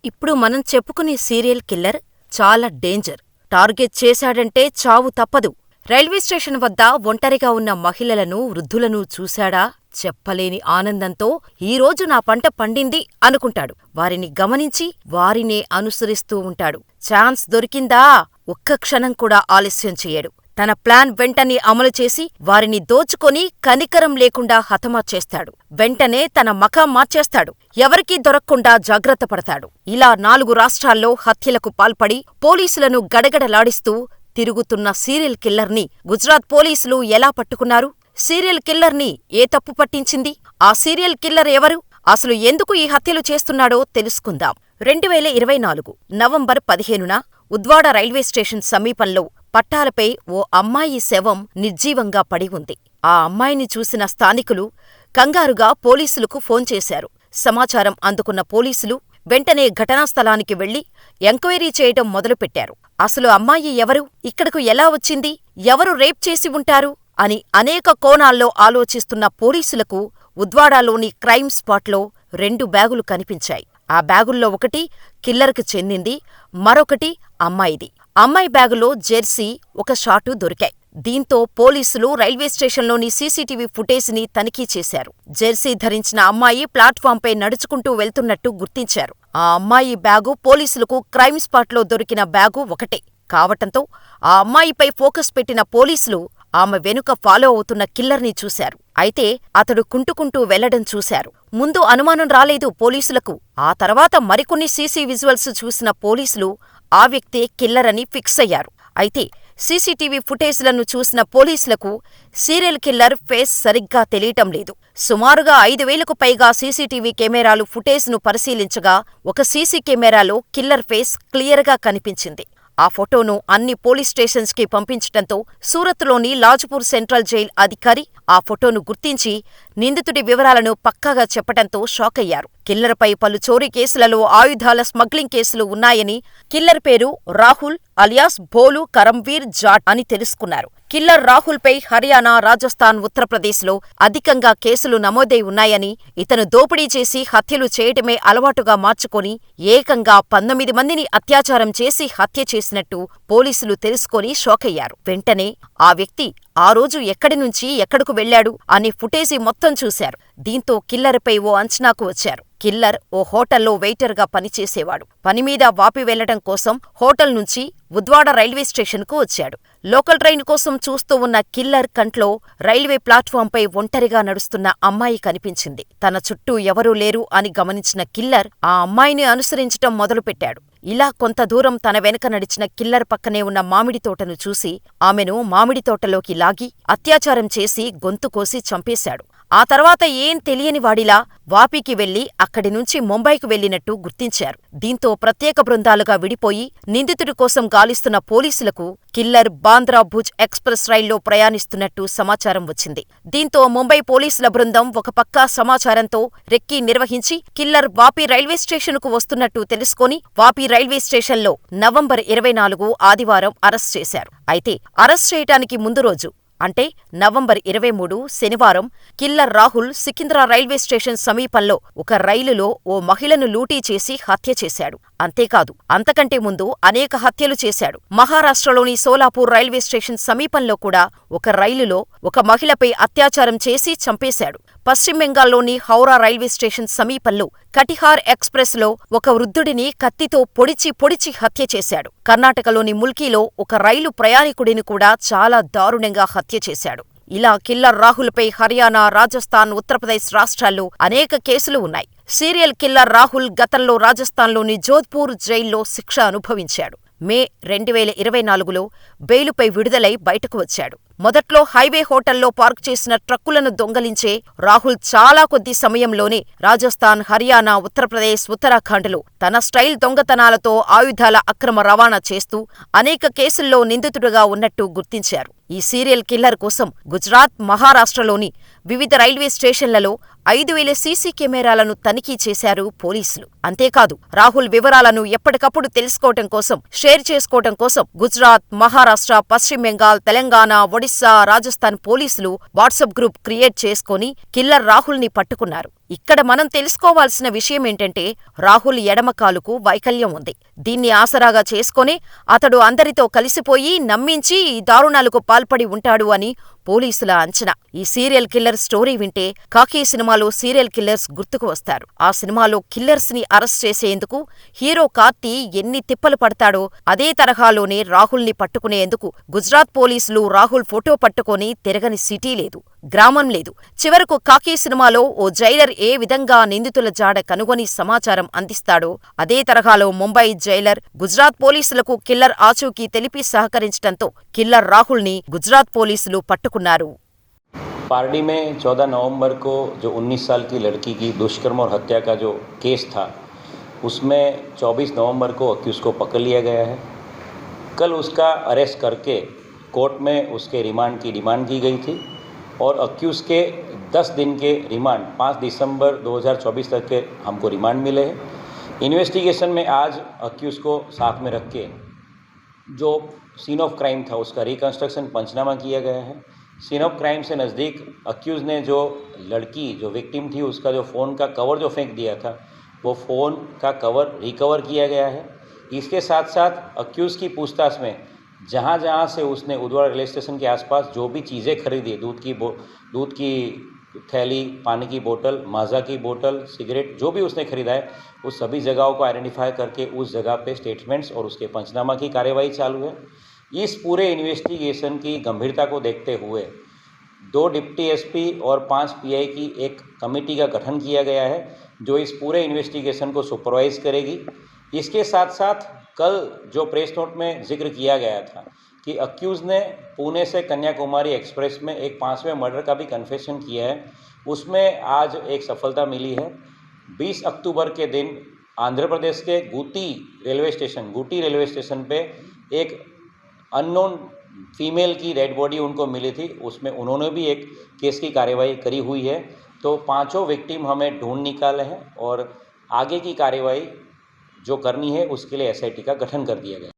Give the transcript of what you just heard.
ఇప్పుడు మనం చెప్పుకునే సీరియల్ కిల్లర్ చాలా డేంజర్. టార్గెట్ చేశాడంటే చావు తప్పదు. రైల్వే స్టేషన్ వద్ద ఒంటరిగా ఉన్న మహిళలను, వృద్ధులను చూశాడా? చెప్పలేని ఆనందంతో ఈరోజు నా పంట పండింది అనుకుంటాడు. వారిని గమనించి వారినే అనుసరిస్తూ ఉంటాడు. ఛాన్స్ దొరికిందా ఒక్క క్షణం కూడా ఆలస్యం చెయ్యడు. తన ప్లాన్ వెంటనే అమలు చేసి వారిని దోచుకొని కనికరం లేకుండా హతమార్చేస్తాడు. వెంటనే తన మకాం మార్చేస్తాడు. ఎవరికీ దొరక్కుండా జాగ్రత్త పడతాడు. ఇలా 4 రాష్ట్రాల్లో హత్యలకు పాల్పడి పోలీసులను గడగడలాడిస్తూ తిరుగుతున్న సీరియల్ కిల్లర్ని గుజరాత్ పోలీసులు ఎలా పట్టుకున్నారు? సీరియల్ కిల్లర్ని ఏ తప్పు పట్టించింది? ఆ సీరియల్ కిల్లర్ ఎవరు? అసలు ఎందుకు ఈ హత్యలు చేస్తున్నాడో తెలుసుకుందాం. 2024 నవంబర్ 15న ఉద్వాడ రైల్వే స్టేషన్ సమీపంలో పట్టాలపై ఓ అమ్మాయి శవం నిర్జీవంగా పడి ఉంది. ఆ అమ్మాయిని చూసిన స్థానికులు కంగారుగా పోలీసులకు ఫోన్ చేశారు. సమాచారం అందుకున్న పోలీసులు వెంటనే ఘటనా స్థలానికి వెళ్లి ఎంక్వైరీ చేయటం మొదలుపెట్టారు. అసలు అమ్మాయి ఎవరు? ఇక్కడకు ఎలా వచ్చింది? ఎవరు రేప్ చేసి ఉంటారు? అని అనేక కోణాల్లో ఆలోచిస్తున్న పోలీసులకు ఉద్వాడలోని క్రైమ్ స్పాట్లో 2 బ్యాగులు కనిపించాయి. ఆ బ్యాగుల్లో ఒకటి కిల్లర్కు చెందింది, మరొకటి అమ్మాయిది. అమ్మాయి బ్యాగులో జెర్సీ, ఒక షార్టు దొరికాయి. దీంతో పోలీసులు రైల్వే స్టేషన్లోని సీసీటీవీ ఫుటేజ్ని తనిఖీ చేశారు. జెర్సీ ధరించిన అమ్మాయి ప్లాట్ఫాంపై నడుచుకుంటూ వెళ్తున్నట్టు గుర్తించారు. ఆ అమ్మాయి బ్యాగు పోలీసులకు క్రైమ్ స్పాట్లో దొరికిన బ్యాగు ఒకటే కావటంతో ఆ అమ్మాయిపై ఫోకస్ పెట్టిన పోలీసులు ఆమె వెనుక ఫాలో అవుతున్న కిల్లర్ని చూశారు. అయితే అతడు కుంటుకుంటూ వెళ్లడం చూశారు. ముందు అనుమానం రాలేదు పోలీసులకు. ఆ తర్వాత మరికొన్ని సీసీ విజువల్స్ చూసిన పోలీసులు ఆ వ్యక్తే కిల్లర్ అని ఫిక్స్ అయ్యారు. అయితే సీసీటీవీ ఫుటేజ్లను చూసిన పోలీసులకు సీరియల్ కిల్లర్ ఫేస్ సరిగ్గా తెలియటం లేదు. సుమారుగా 5,000కు పైగా సీసీటీవీ కెమెరాలు ఫుటేజ్ను పరిశీలించగా ఒక సీసీ కెమెరాలో కిల్లర్ ఫేస్ క్లియర్గా కనిపించింది. ఆ ఫోటోను అన్ని పోలీస్ స్టేషన్స్కి పంపించటంతో సూరత్లోని లాజ్పూర్ సెంట్రల్ జైల్ అధికారి ఆ ఫోటోను గుర్తించి నిందితుడి వివరాలను పక్కాగా చెప్పటంతో షాకయ్యారు. కిల్లర్పై పలు చోరీ కేసులలో ఆయుధాల స్మగ్లింగ్ కేసులు ఉన్నాయని, కిల్లర్ పేరు రాహుల్ అలియాస్ భోలు కరంవీర్ జాట్ అని తెలుసుకున్నారు. కిల్లర్ రాహుల్పై హర్యానా, రాజస్థాన్, ఉత్తరప్రదేశ్లో అధికంగా కేసులు నమోదై ఉన్నాయని, ఇతను దోపిడీ చేసి హత్యలు చేయటమే అలవాటుగా మార్చుకొని ఏకంగా 19 మందిని అత్యాచారం చేసి హత్య చేసినట్టు పోలీసులు తెలుసుకొని షాకయ్యారు. వెంటనే ఆ వ్యక్తి ఆ రోజు ఎక్కడి నుంచి ఎక్కడకు వెళ్లాడు అనే ఫుటేజీ మొత్తం చూశారు. దీంతో కిల్లర్పై ఓ అంచనాకు వచ్చారు. కిల్లర్ ఓ హోటల్లో వెయిటర్గా పనిచేసేవాడు. పనిమీద వాపి వెళ్లటం కోసం హోటల్ నుంచి ఉద్వాడ రైల్వే స్టేషన్కు వచ్చాడు. లోకల్ ట్రైన్ కోసం చూస్తూ ఉన్న కిల్లర్ కంట్లో రైల్వే ప్లాట్ఫాంపై ఒంటరిగా నడుస్తున్న అమ్మాయి కనిపించింది. తన చుట్టూ ఎవరూ లేరు అని గమనించిన కిల్లర్ ఆ అమ్మాయిని అనుసరించటం మొదలుపెట్టాడు. ఇలా కొంత దూరం తన వెనక నడిచిన కిల్లర్ పక్కనే ఉన్న మామిడి తోటను చూసి ఆమెను మామిడి తోటలోకి లాగి అత్యాచారం చేసి గొంతు కోసి చంపేశాడు. ఆ తర్వాత ఏం తెలియని వాడిలా వాపీకి వెళ్లి అక్కడి నుంచి ముంబైకి వెళ్లినట్టు గుర్తించారు. దీంతో ప్రత్యేక బృందాలుగా విడిపోయి నిందితుడి కోసం గాలిస్తున్న పోలీసులకు కిల్లర్ బాంద్రా భుజ్ ఎక్స్ప్రెస్ రైల్లో ప్రయాణిస్తున్నట్టు సమాచారం వచ్చింది. దీంతో ముంబై పోలీసుల బృందం ఒక పక్కా సమాచారంతో రెక్కీ నిర్వహించి కిల్లర్ వాపీ రైల్వే స్టేషన్కు వస్తున్నట్టు తెలుసుకొని వాపీ రైల్వే స్టేషన్లో నవంబర్ 24 ఆదివారం అరెస్ట్ చేశారు. అయితే అరెస్ట్ చేయటానికి ముందు రోజు అంటే నవంబర్ 23 శనివారం కిల్లర్ రాహుల్ సికింద్రా రైల్వే స్టేషన్ సమీపంలో ఒక రైలులో ఓ మహిళను లూటీ చేసి హత్య చేశాడు. అంతేకాదు, అంతకంటే ముందు అనేక హత్యలు చేశాడు. మహారాష్ట్రలోని సోలాపూర్ రైల్వే స్టేషన్ సమీపంలో కూడా ఒక రైలులో ఒక మహిళపై అత్యాచారం చేసి చంపేశాడు. పశ్చిమ బెంగాల్లోని హౌరా రైల్వే స్టేషన్ సమీపంలో కటిహార్ ఎక్స్ప్రెస్లో ఒక వృద్ధుడిని కత్తితో పొడిచి హత్య చేశాడు. కర్ణాటకలోని ముల్కీలో ఒక రైలు ప్రయాణికుడిని కూడా చాలా దారుణంగా హత్య చేశాడు. ఇలా కిల్లర్ రాహుల్పై హర్యానా, రాజస్థాన్, ఉత్తరప్రదేశ్ రాష్ట్రాల్లో అనేక కేసులు ఉన్నాయి. సీరియల్ కిల్లర్ రాహుల్ గతంలో రాజస్థాన్లోని జోధ్పూర్ జైల్లో శిక్ష అనుభవించాడు. మే 2024లో బెయిలుపై విడుదలై బయటకు వచ్చాడు. మొదట్లో హైవే హోటల్లో పార్క్ చేసిన ట్రక్కులను దొంగలించే రాహుల్ చాలా కొద్ది సమయంలోనే రాజస్థాన్, హర్యానా, ఉత్తరప్రదేశ్, ఉత్తరాఖండ్లో తన స్టైల్ దొంగతనాలతో ఆయుధాల అక్రమ రవాణా చేస్తూ అనేక కేసుల్లో నిందితుడిగా ఉన్నట్టు గుర్తించారు. ఈ సీరియల్ కిల్లర్ కోసం గుజరాత్, మహారాష్ట్రలోని వివిధ రైల్వే స్టేషన్లలో 5,000 సీసీ కెమెరాలను తనిఖీ చేశారు పోలీసులు. అంతేకాదు, రాహుల్ వివరాలను ఎప్పటికప్పుడు తెలుసుకోవటం కోసం, షేర్ చేసుకోవటం కోసం గుజరాత్, మహారాష్ట్ర, పశ్చిమ బెంగాల్, తెలంగాణ, ఒడిశా, రాజస్థాన్ పోలీసులు వాట్సాప్ గ్రూప్ క్రియేట్ చేసుకొని కిల్లర్ రాహుల్ని పట్టుకున్నారు. ఇక్కడ మనం తెలుసుకోవాల్సిన విషయమేంటంటే రాహుల్ ఎడమ కాలుకు వైకల్యం ఉంది. దీన్ని ఆసరాగా చేసుకొని అతడు అందరితో కలిసిపోయి నమ్మించి ఈ దారుణాలకు పాల్పడి ఉంటాడు అని పోలీసుల అంచనా. ఈ సీరియల్ కిల్లర్ స్టోరీ వింటే ఖాకీ సినిమాలో సీరియల్ కిల్లర్స్ గుర్తుకు వస్తారు. ఆ సినిమాలో కిల్లర్స్ ని అరెస్ట్ చేసేందుకు హీరో కార్తీ ఎన్ని తిప్పలు పడతాడో అదే తరహాలోనే రాహుల్ని పట్టుకునేందుకు గుజరాత్ పోలీసులు రాహుల్ ఫోటో పట్టుకొని తిరగని సిటీ లేదు, గ్రామం లేదు. చివరకు ఖాకీ సినిమాలో ఓ జైలర్ ఏ విధంగా నిందితుల జాడ కనుగొని సమాచారం అందిస్తాడో అదే తరహాలో ముంబై జైలర్ గుజరాత్ పోలీసులకు కిల్లర్ ఆచూకీ తెలిపి సహకరించటంతో కిల్లర్ రాహుల్ని గుజరాత్ పోలీసులు పట్టుకున్నారు. पारडी में 14 नवंबर को जो 19 साल की लड़की की दुष्कर्म और हत्या का जो केस था उसमें 24 नवंबर को अक्यूज़ को पकड़ लिया गया है। कल उसका अरेस्ट करके कोर्ट में उसके रिमांड की डिमांड की गई थी और अक्यूज़ के 10 दिन के रिमांड 5 दिसंबर 2024 तक के हमको रिमांड मिले हैं। इन्वेस्टिगेशन में आज अक्यूज़ को साथ में रख के जो सीन ऑफ क्राइम था उसका रिकन्स्ट्रक्शन पंचनामा किया गया है। सीन ऑफ क्राइम से नज़दीक अक्यूज़ ने जो लड़की जो विक्टिम थी उसका जो फ़ोन का कवर जो फेंक दिया था वो फ़ोन का कवर रिकवर किया गया है। इसके साथ साथ अक्यूज़ की पूछताछ में जहाँ जहाँ से उसने उदवाड़ा रेलवे स्टेशन के आसपास जो भी चीज़ें खरीदी, दूध की थैली, पानी की बोतल, माज़ा की बोतल, सिगरेट, जो भी उसने खरीदा है उस सभी जगहों को आइडेंटिफाई करके उस जगह पे स्टेटमेंट्स और उसके पंचनामा की कार्यवाही चालू है। इस पूरे इन्वेस्टिगेशन की गंभीरता को देखते हुए 2 डिप्टी एसपी और 5 पीआई की एक कमेटी का गठन किया गया है जो इस पूरे इन्वेस्टिगेशन को सुपरवाइज करेगी। इसके साथ साथ कल जो प्रेस नोट में जिक्र किया गया था कि अक्यूज़ ने पुणे से कन्याकुमारी एक्सप्रेस में एक 5वें मर्डर का भी कन्फेशन किया है, उसमें आज एक सफलता मिली है। 20 अक्टूबर के दिन आंध्र प्रदेश के गुटी रेलवे स्टेशन पे एक अननोन फीमेल की डेड बॉडी उनको मिली थी, उसमें उन्होंने भी एक केस की कार्यवाही करी हुई है। तो 5 विक्टिम हमें ढूंढ निकाले हैं और आगे की कार्यवाही जो करनी है उसके लिए एसआईटी का गठन कर दिया गया।